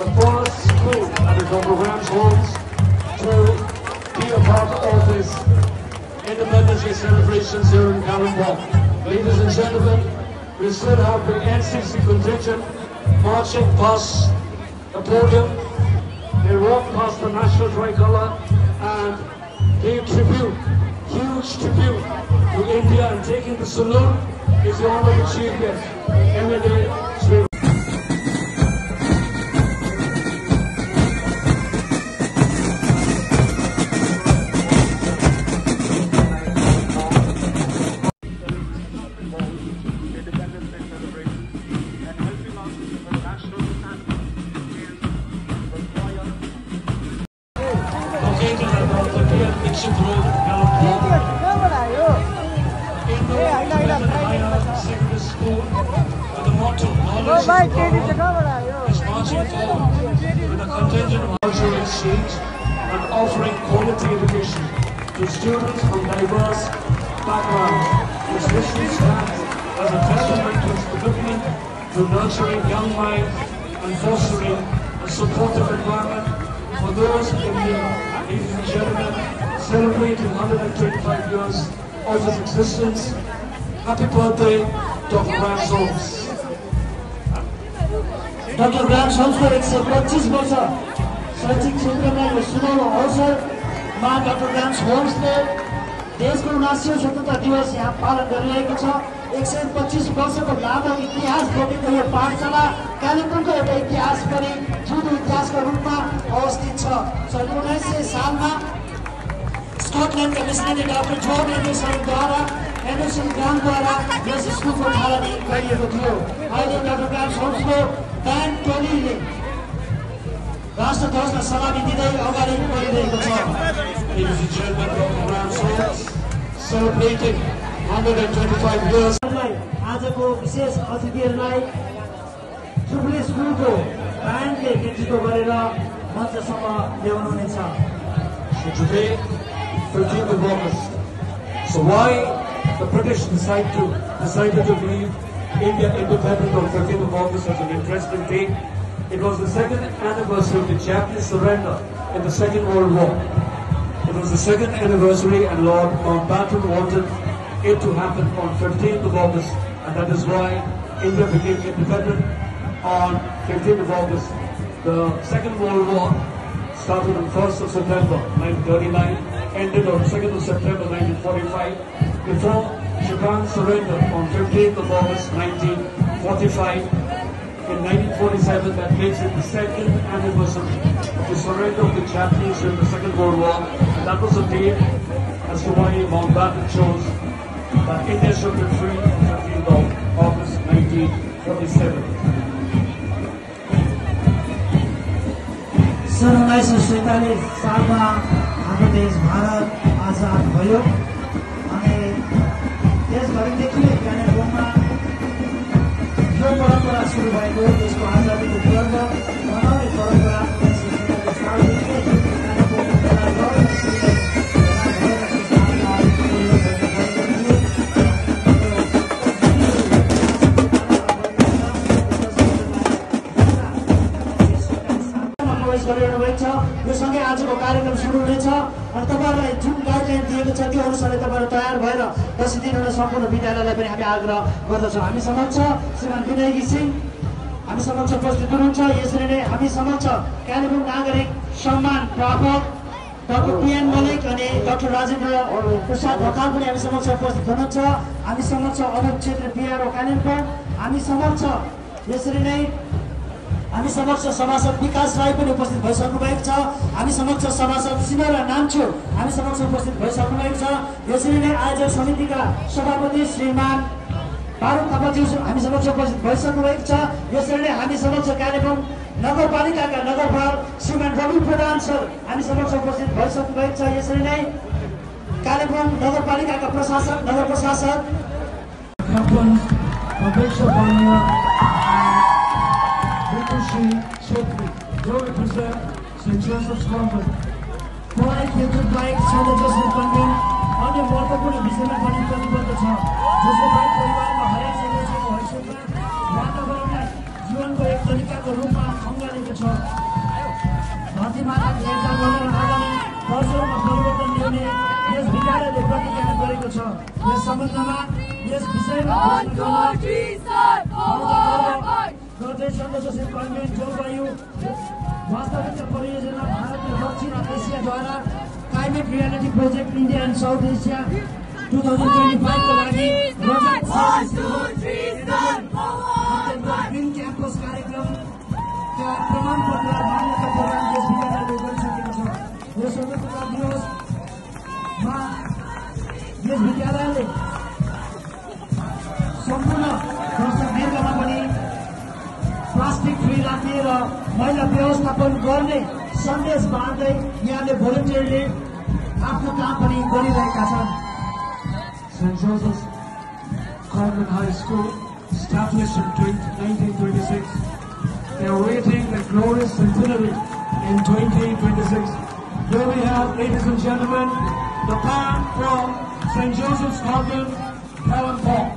the first school at the Dr. Grant's homes to be a part of this Independence Day celebrations here in Kalimpong. Ladies and gentlemen, we still have the NCC contingent marching past the podium. They walk past the national tricolor and pay tribute, huge tribute to India, and taking the salute is the Honorable Chief Guest, MLA Sri. And offering quality education to students from diverse backgrounds. This mission stands as a testament to its commitment to nurturing young minds and fostering a supportive environment for those in need. Ladies and gentlemen, celebrating 125 years of its existence. Happy birthday, Dr. Grant's Homes. Dr. Grant's Homes को 125 वर्ष शैक्षिक क्षेत्रमा यो सुनौलो अवसरमा Dr. Grant's Homes ले देशको 79औं स्वतन्त्रता दिवस यहाँ पालन गरिरहेको छ। 125 वर्षको लामो इतिहास बोकेको यो पाठशाला कालिम्पोङको एउटा इतिहास पनि जुन इतिहासको रूपमा अवस्थित छ। सन् 1900 सालमा स्कटल्यान्डका मिसनरी डाक्टर जोन एन्डरसनद्वारा यस स्कुलको थालनी गरिएको थियो। अहिले Dr. Grant's Homesको ब्यान्ड टोलीले राष्ट्रध्वजलाई सलामी दिँदै अगाडि बढिरहेको छ। Ladies and gentlemen, Dr. Grant's Homes celebrating 125 years. आजको विशेष अतिथिहरूलाई जुबली स्कुलको ब्यान्डले नेतृत्व गरेर मञ्चसम्म ल्याउनुहुनेछ। So today, 15th of August. So why the British decided to leave India independent on 15th of August as an interesting date? It was the second anniversary of the Japanese surrender in the Second World War. It was the second anniversary, and Lord Mountbatten wanted it to happen on 15th of August, and that is why India became independent on 15th of August. The Second World War started on 1st of September 1939, ended on 2nd of September 1945, before Japan surrendered on 15th of August 1945. In 1947, that makes it the second anniversary of the surrender of the Japanese during the Second World War, and that was a date as to why Mountbatten chose that India should be free on 15th of August 1947. सन् 1947 सालमा हाम्रो देश भारत आजाद भयो अनि देशभरिदेखि कालिम्पोङमा यो परम्परा सुरु भएको देशको आजादीको पर्व मनाउने परम्परा 1947 सालदेखि यो सँगै आजको कार्यक्रम सुरु हुनेछ अनि तपाईहरुलाई जुन गाइडलाइन दिएको छ त्यो अनुसार तपाईहरु तयार भएर 10 दिनहरु सम्पूर्ण विद्यालयलाई पनि हामी आग्रह गर्दछौं। हामी समक्ष श्रीमान विनय सिंह हामी समक्ष उपस्थित हुनुहुन्छ। यसरी नै हामी समक्ष कालिम्पोङ नागरिक सम्मान प्रापक डाक्टर पीएन मलिक अनि डाक्टर राजेन्द्र प्रसाद ढकाल पनि हामी समक्ष उपस्थित हुनुहुन्छ। हामी समक्ष अनुभव क्षेत्र बिआरओ कालिम्पोङ, हामी समक्ष यसरी नै हामी समक्ष सभासद विकास राई पनि उपस्थित भइसक्नु भएको छ। हामी समक्ष सभासद सिनरा नाम्छु हामी समक्ष उपस्थित भइसक्नु भएको छ। यसरी नै आयोजक समितिका सभापति श्रीमान बारुद थापाज्यू हामी समक्ष उपस्थित भइसक्नु भएको छ। यसरी नै हामी समक्ष कालिम्पोङ नगरपालिकाका नगरपाल श्रीमान रवि प्रधान सर हामी समक्ष उपस्थित भइसक्नु भएको छ। यसरी नै कालिम्पोङ नगरपालिकाका प्रशासक नगर प्रशासक जो represent St. Joseph's Convent. पढाइ क्षेत्र बाहेक सेन्ट जोसेफ कन्भेन्ट अन्य महत्त्वपूर्ण विषयमा पनि प्रतिबद्ध छ, जसले परिवारमा हरेक सदस्यको हैसियतमा वातावरणलाई जीवनको एक तरिकाको रूपमा अँगालेको छ। सम्बन्धमा यस विषयमा गर्दै सन्दर्भ कन्भेन्ट जलवायु वास्तविकता परियोजना भारत र दक्षिण एसियाद्वारा climate reality project India and south Asia 2025 को लागि ग्रिन क्याम्पस कार्यक्रमका प्रमाणपत्र मान्यता प्रदान यस विद्यालयले गरिसकेको छ। यो स्वतन्त्रता दिवसमा यस विद्यालयले सम्पूर्ण वर्षमा पनि प्लास्टिक फ्री राख्ने र मैला व्यवस्थापन गर्ने सन्देश बाँड्दै यहाँले भोलिन्टियरले आफ्नो काम पनि गरिरहेका छन्। St. Joseph's Convent High School, established in 1926. They are awaiting the glorious centenary in 2026. Here we have, ladies and gentlemen, the band from St. Joseph's Convent, Kalempong.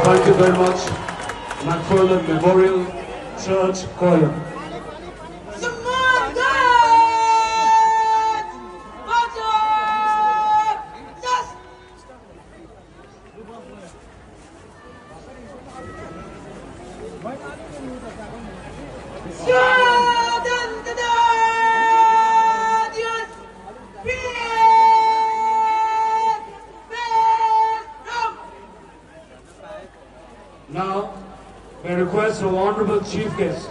Thank you very much, McFarland Memorial Church Choir. Now, I request our Honorable Chief Guest.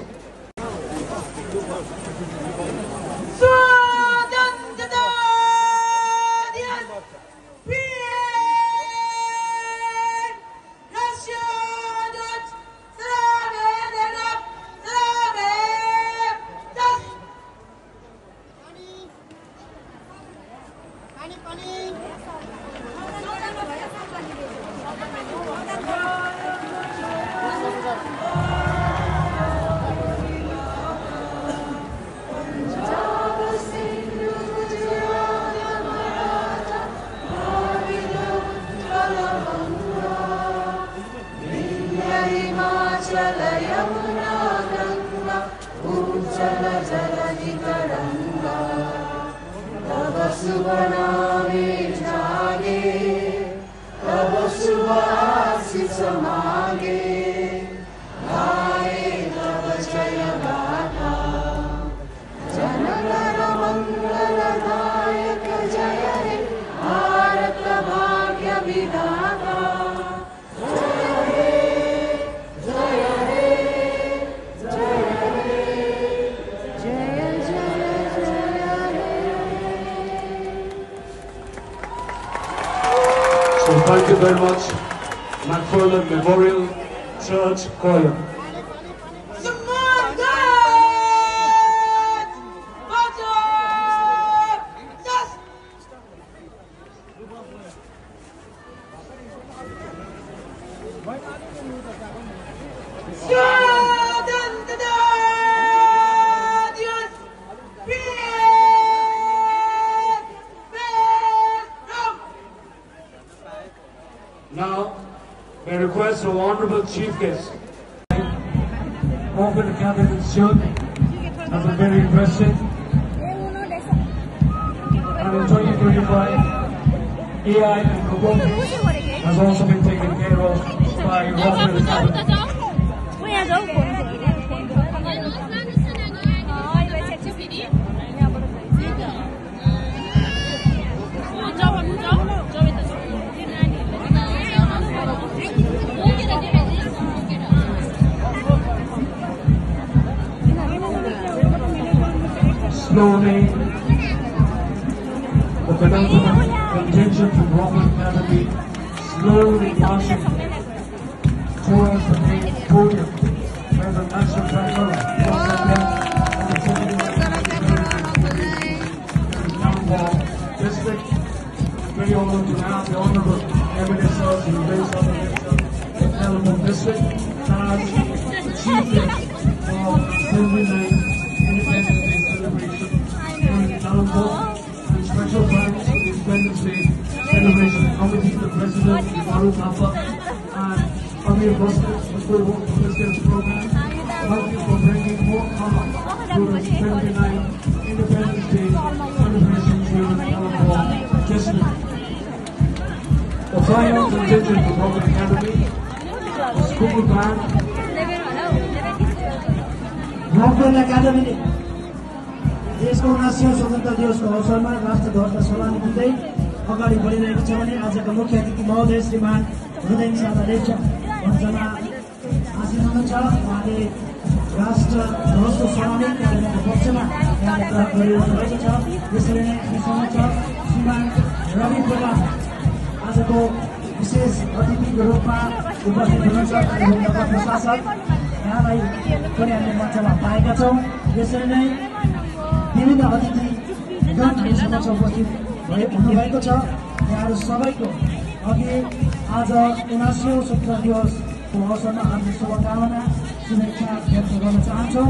Thank you very much, McFarland Memorial Church Choir. request our honorable chief guest. Open the cabinet shield has been very impressive. And in 2025, AI and robotics has also been taken care of by Rockwell Academy. Slowly, the penultimate contingent from Rockwell Academy slowly marching towards the main podium where the national treasurer and the Townhall district. Very honored to have the honorable eminences and based on the Elmwood district as the chief guest of 79 Independence Day celebration here in Townhall. And special thanks to the Independence Day celebration committee, the president, Maru Thapa, and Amir Boston, the co-host of this year's program. Thank you for bringing more color to the 79 Independence Day celebrations here in Townhall district. The final contingent of Rockwell Academy was Kuku Band. Rockwell Academy देशको 79औं स्वतन्त्र दिवसको अवसरमा राष्ट्रध्वजलाई सलामी दिँदै अगाडि बढिरहेको छ भने आजका मुख्य अतिथि महोदय श्रीमान हृदय सादा लेप्चा उहाँजना आसीन हुनुहुन्छ। उहाँले राष्ट्रध्वजको सलामी कार्यक्रमको पक्षमा यहाँले ग्रहण गरिरहनु भएको छ। यसरी नै हामीसँग छ श्रीमान रवि प्रधान आजको विशेष अतिथिको रूपमा उपस्थित हुनुहुन्छ। कालेबुङका प्रशासक यहाँलाई पनि हामीले मञ्चमा पाएका छौँ। यसरी नै विभिन्न अतिथिगण हामीसँग उपस्थित हुनुभएको छ। यहाँहरू सबैको अघि आज 79औं स्वतन्त्र दिवसको अवसरमा हामी शुभकामना शुभेच्छा व्यक्त गर्न चाहन्छौँ।